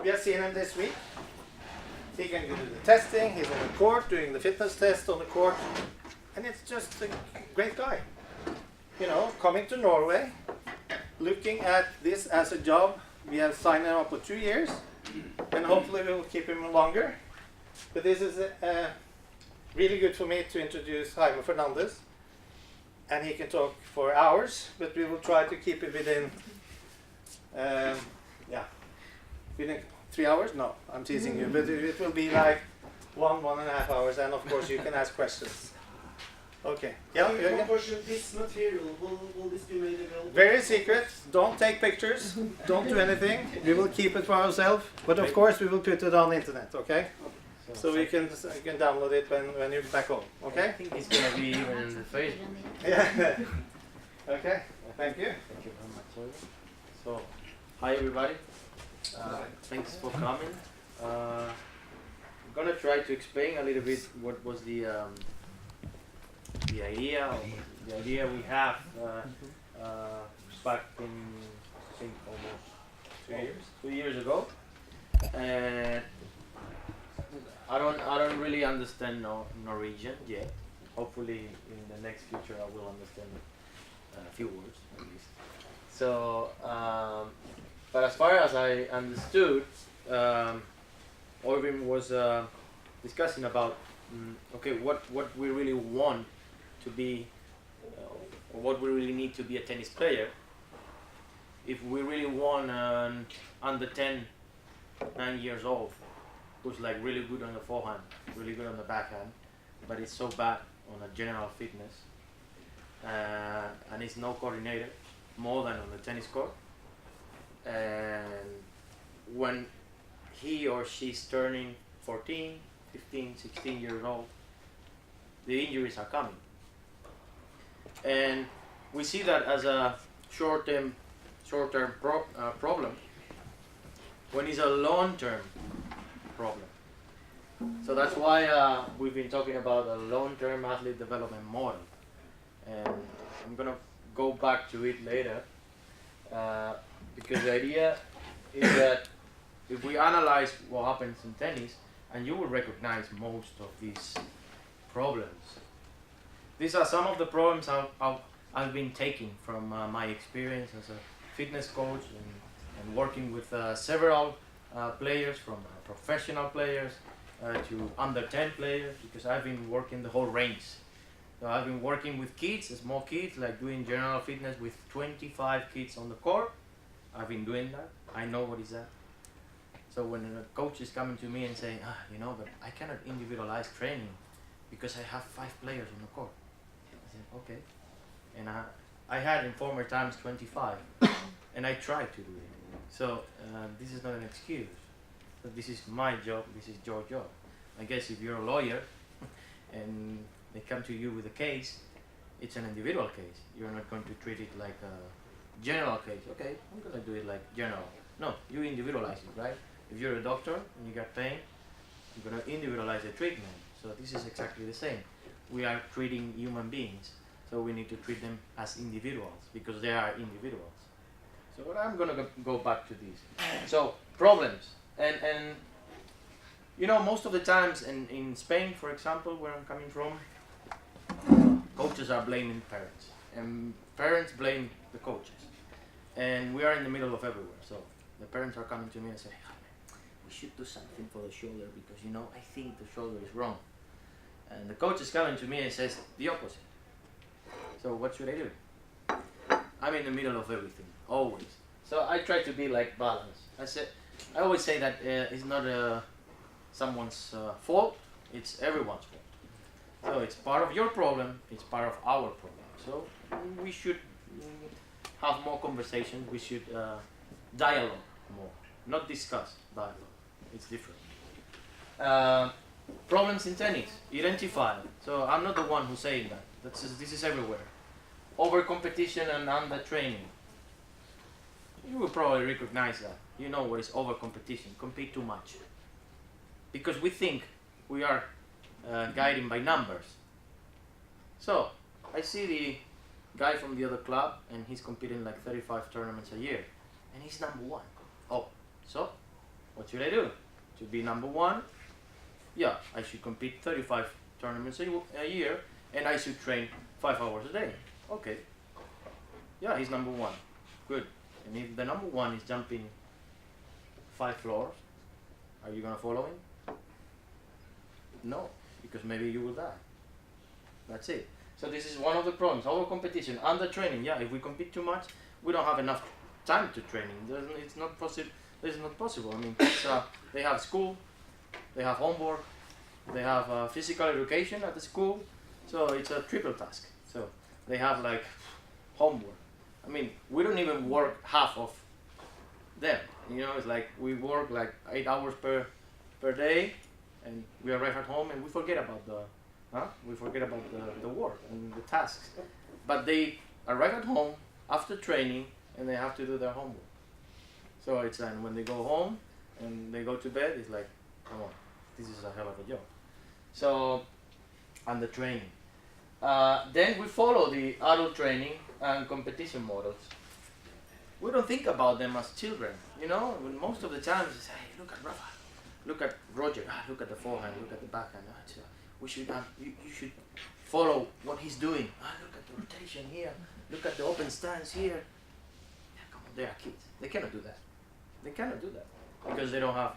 we have seen him this week. He can do the testing, he's on the court, doing the fitness test on the court, and it's just a great guy. You know, coming to Norway, looking at this as a job. We have signed him up for 2 years, and hopefully we will keep him longer. But this is really good for me to introduce Jaime Fernandez, and he can talk for hours, but we will try to keep it within, within 3 hours? No, I'm teasing you, but it will be like 1.5 hours, and of course you can ask questions. Okay. Yeah. One question: this material, will this be made available? Very secret. Don't take pictures. Don't do anything. We will keep it for ourselves. But of course we will put it on the internet. Okay. So you can download it when you're back home. Okay. I think it's gonna be even in the Facebook. Yeah. Okay. Thank you. Thank you very much. So, hi everybody. Thanks for coming. I'm gonna try to explain a little bit what was the idea we have back in, I think, almost 2 years ago, and I don't really understand Norwegian yet. Hopefully in the next future I will understand a few words at least. So but as far as I understood, Orvin was discussing about okay, what we really want to be, or what we really need to be a tennis player. If we really want an under 10, 9 years old, who's like really good on the forehand, really good on the backhand, but it's so bad on a general fitness, and is no coordinator more than on the tennis court, and when he or she's turning 14, 15, 16 years old, the injuries are coming. And we see that as a short-term problem, when it's a long-term problem. So that's why we've been talking about a long-term athlete development model. And I'm gonna go back to it later, because the idea is that if we analyze what happens in tennis, and you will recognize most of these problems. These are some of the problems I've been taking from my experience as a fitness coach and working with several players, from professional players to under 10 players, because I've been working the whole range. So I've been working with kids, small kids, like doing general fitness with 25 kids on the court. I've been doing that. I know what is that. So when a coach is coming to me and saying, you know, but I cannot individualize training because I have 5 players on the court. I said, okay. And I had in former times 25, and I tried to do it. So this is not an excuse. So this is my job, this is your job. I guess if you're a lawyer and they come to you with a case, it's an individual case. You're not going to treat it like a general case. Okay, I'm going to do it like general. No, you individualize it, right? If you're a doctor and you got pain, you're going to individualize the treatment. So this is exactly the same. We are treating human beings, so we need to treat them as individuals because they are individuals. So I'm going to go back to this. So problems, and you know, most of the times in Spain, for example, where I'm coming from, coaches are blaming parents, and parents blame the coaches, and we are in the middle of everywhere. So the parents are coming to me and say, we should do something for the shoulder because, you know, I think the shoulder is wrong. And the coach is coming to me and says the opposite. So what should I do? I'm in the middle of everything, always. So I try to be like balanced. I always say that it's not someone's fault, it's everyone's fault. So it's part of your problem, it's part of our problem. So we should have more conversations, we should dialogue more, not discuss, dialogue. It's different. Problems in tennis, identify. So I'm not the one who's saying that. This is everywhere. Over competition and under training. You will probably recognize that. You know what is over competition. Compete too much. Because we think we are guided by numbers. So I see the guy from the other club and he's competing like 35 tournaments a year. And he's number 1. Oh, so? What should I do? To be number one, yeah, I should compete 35 tournaments a year, and I should train 5 hours a day. Okay. Yeah, he's number one. Good. And if the number one is jumping 5 floors, are you gonna follow him? No, because maybe you will die. That's it. So this is one of the problems. Our competition, under training. Yeah, if we compete too much, we don't have enough time to training. It's not possible. It's not possible. I mean, they have school, they have homework, they have physical education at the school. So it's a triple task. So they have like homework. I mean, we don't even work half of them. You know, it's like we work like 8 hours per day, and we arrive at home and we forget about the work and the tasks. But they arrive at home after training and they have to do their homework. So it's and when they go home and they go to bed, it's like, come on, this is a hell of a job. So, and the training. Then we follow the adult training and competition models. We don't think about them as children, you know. When most of the time, we say, hey, look at Rafa, look at Roger, look at the forehand, look at the backhand. We should have, you should follow what he's doing. Look at the rotation here, look at the open stance here. Yeah, come on, they are kids. They cannot do that. They cannot do that because they don't have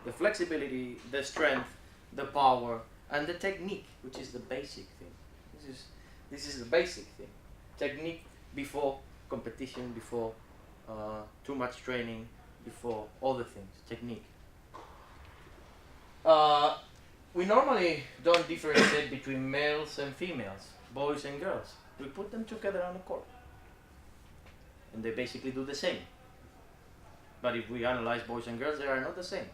the flexibility, the strength, the power, and the technique, which is the basic thing. This is the basic thing. Technique before competition, before too much training, before all the things. Technique. We normally don't differentiate between males and females, boys and girls. We put them together on the court. And they basically do the same. But if we analyze boys and girls, they are not the same.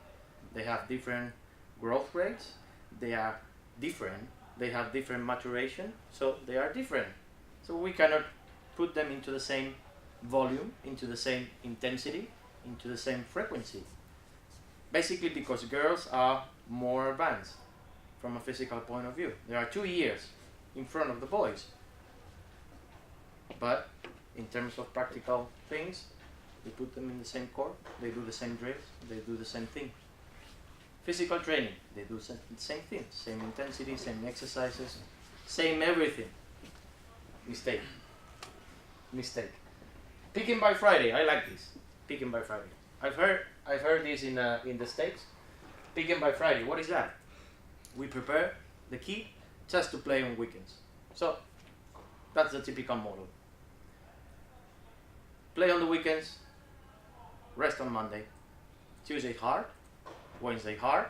They have different growth rates. They are different. They have different maturation. So they are different. So we cannot put them into the same volume, into the same intensity, into the same frequency. Basically because girls are more advanced from a physical point of view. They are 2 years in front of the boys. But in terms of practical things, we put them in the same court, they do the same drills, they do the same thing. Physical training, they do the same thing, same intensity, same exercises, same everything. Mistake. Picking by Friday, I like this. Picking by Friday. I've heard this in the States. Picking by Friday, what is that? We prepare the kid just to play on weekends. So that's the typical model. Play on the weekends, rest on Monday. Tuesday hard, Wednesday hard,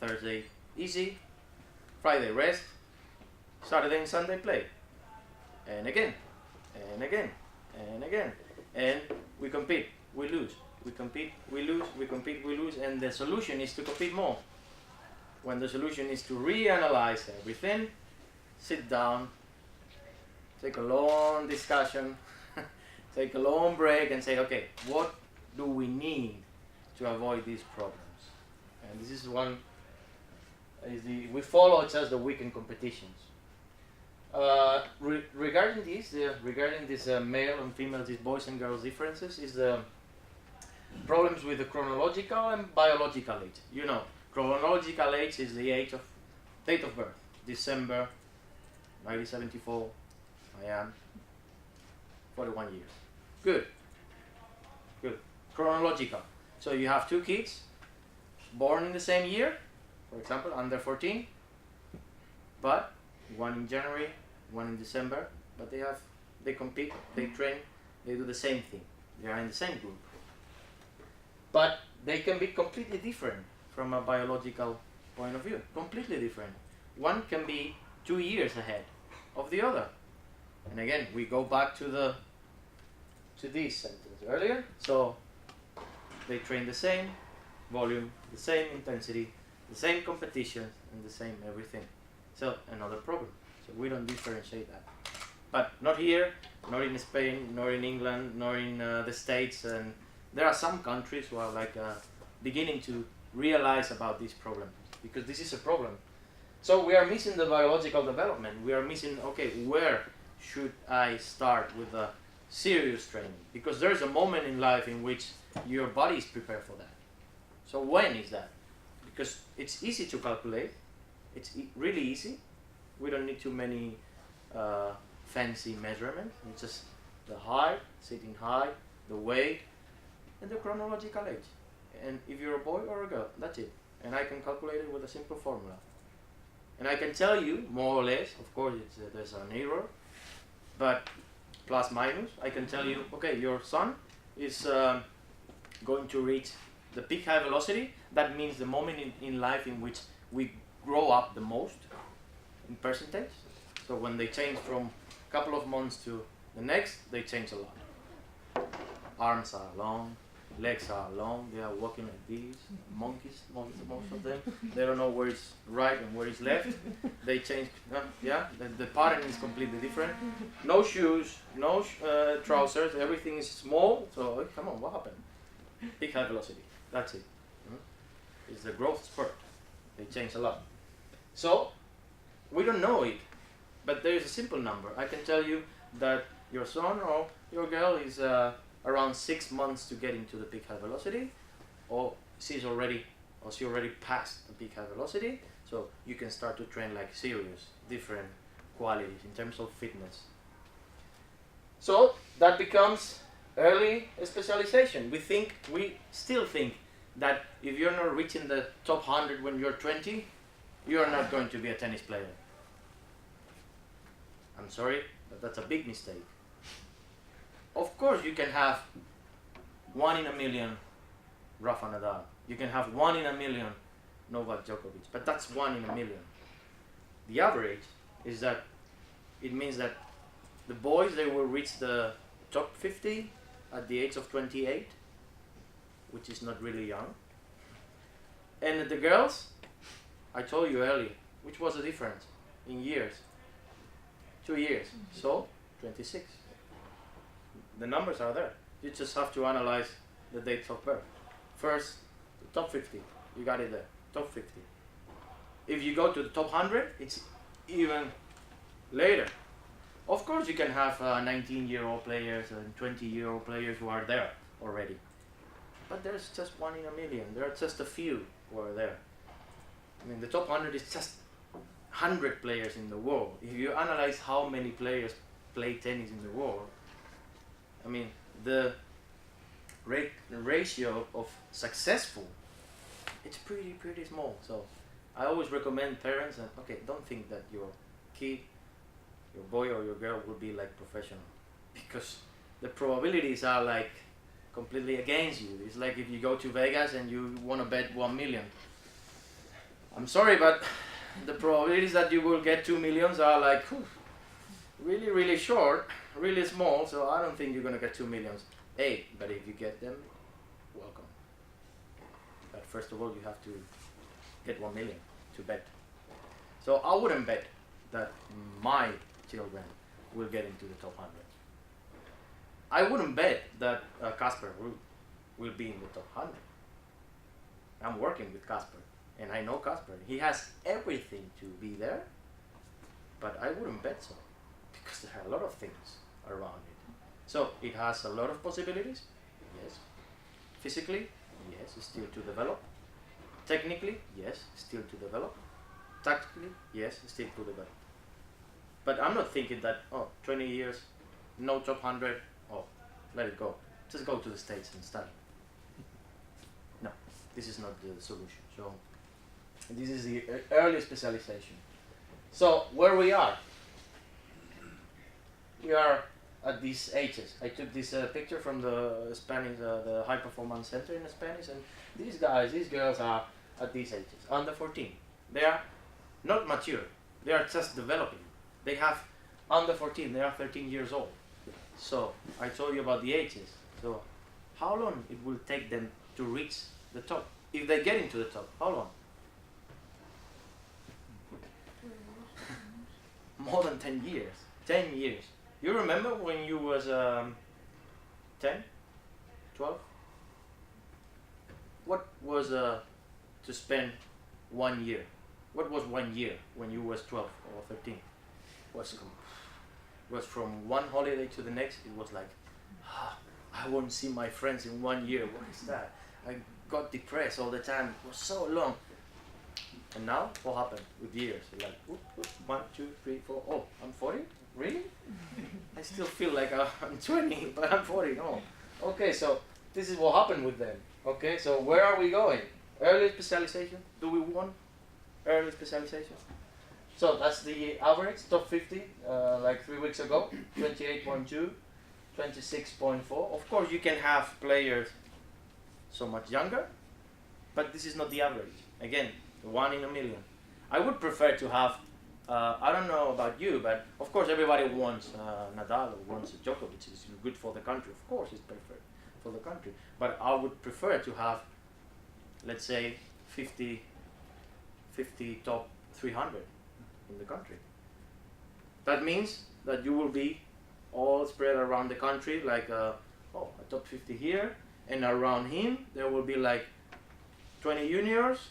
Thursday easy, Friday rest, Saturday and Sunday play. And again, and again, and again. And we compete, we lose. We compete, we lose, we compete, we lose. And the solution is to compete more. When the solution is to reanalyze everything, sit down, take a long discussion, take a long break and say, okay, what do we need to avoid these problems? And this is one, we follow just the weekend competitions. Regarding this male and female, these boys and girls differences, is the problems with the chronological and biological age. You know, chronological age is the date of birth, December 1974. I am 41 years. Good. Chronological. So you have 2 kids born in the same year, for example, under 14, but one in January, one in December, but they compete, they train, they do the same thing. They are in the same group. But they can be completely different from a biological point of view. Completely different. One can be 2 years ahead of the other. And again, we go back to this sentence earlier. So they train the same volume, the same intensity, the same competition, and the same everything. So another problem. So we don't differentiate that. But not here, not in Spain, nor in England, nor in the States. And there are some countries who are like beginning to realize about this problem, because this is a problem. So we are missing the biological development. We are missing, okay, where should I start with the serious training? Because there is a moment in life in which your body is prepared for that. So when is that? Because it's easy to calculate. It's really easy. We don't need too many fancy measurements. It's just the height, sitting height, the weight, and the chronological age. And if you're a boy or a girl, that's it. And I can calculate it with a simple formula. And I can tell you, more or less, of course there's an error, but plus minus, I can tell you, okay, your son is going to reach the peak high velocity. That means the moment in life in which we grow up the most in percentage. So when they change from a couple of months to the next, they change a lot. Arms are long, legs are long, they are walking like these, monkeys, most of them. They don't know where is right and where is left. They change, the pattern is completely different. No shoes, no trousers, everything is small. So, come on, what happened? Peak high velocity, that's it. It's the growth spurt. They change a lot. So, we don't know it, but there is a simple number. I can tell you that your son or your girl is around 6 months to get into the peak high velocity, or she already passed the peak high velocity, so you can start to train like serious, different qualities in terms of fitness. So that becomes early specialization. We still think that if you're not reaching the top 100 when you're 20, you're not going to be a tennis player. I'm sorry, but that's a big mistake. Of course, you can have 1 in a million Rafa Nadal. You can have 1 in a million Novak Djokovic, but that's 1 in a million. The average is that it means that the boys, they will reach the top 50 at the age of 28, which is not really young. And the girls, I told you earlier, which was the difference in years? 2 years, so 26. The numbers are there. You just have to analyze the dates of birth. First, the top 50, you got it there, top 50. If you go to the top 100, it's even later. Of course, you can have 19-year-old players and 20-year-old players who are there already. But there's just 1 in a million. There are just a few who are there. I mean, the top 100 is just 100 players in the world. If you analyze how many players play tennis in the world, I mean, the ratio of successful, it's pretty small. So I always recommend parents that, okay, don't think that your kid, your boy or your girl will be like professional, because the probabilities are like completely against you. It's like if you go to Vegas and you want to bet 1 million. I'm sorry, but the probabilities that you will get 2 millions are like really short, really small, so I don't think you're going to get 2 millions. But if you get them, welcome. But first of all, you have to get 1 million to bet. So I wouldn't bet that my children will get into the top 100. I wouldn't bet that Casper will be in the top 100. I'm working with Casper, and I know Casper. He has everything to be there, but I wouldn't bet so, because there are a lot of things around it. So it has a lot of possibilities, yes. Physically, yes, still to develop. Technically, yes, still to develop. Tactically, yes, still to develop. But I'm not thinking that, 20 years, no top 100, let it go. Just go to the States and study. No, this is not the solution. So this is the early specialization. So where we are at these ages. I took this picture from the Spanish, the High Performance Center in Spanish, and these girls are at these ages, under 14. They are not mature. They are just developing. They have under 14. They are 13 years old. So I told you about the ages. So how long it will take them to reach the top? If they get into the top, how long? More than 10 years. 10 years. You remember when you was 10, 12? What was to spend 1 year? What was 1 year when you was 12 or 13? Was from one holiday to the next. It was like, I won't see my friends in 1 year. What is that? got depressed all the time. It was so long. And now, what happened with years? You're like, whoop, whoop, 1, 2, 3, 4. Oh, I'm 40? Really? I still feel like I'm 20, but I'm 40. No. Okay, so this is what happened with them. Okay, so where are we going? Early specialization? Do we want early specialization? So that's the average, top 50, like 3 weeks ago, 28.2, 26.4. Of course, you can have players so much younger, but this is not the average. Again, 1 in a million. I would prefer to have, I don't know about you, but of course everybody wants Nadal or wants Djokovic. It's good for the country. Of course it's perfect for the country. But I would prefer to have, let's say, 50 top 300 in the country. That means that you will be all spread around the country, like a top 50 here, and around him there will be like 20 juniors,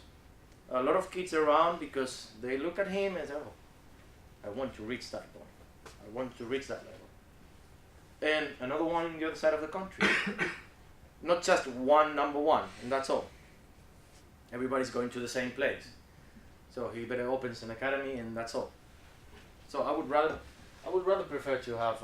a lot of kids around, because they look at him and say, oh, I want to reach that point. I want to reach that level. And another one on the other side of the country. Not just one number one, and that's all. Everybody's going to the same place. So he better opens an academy, and that's all. So I would rather prefer to have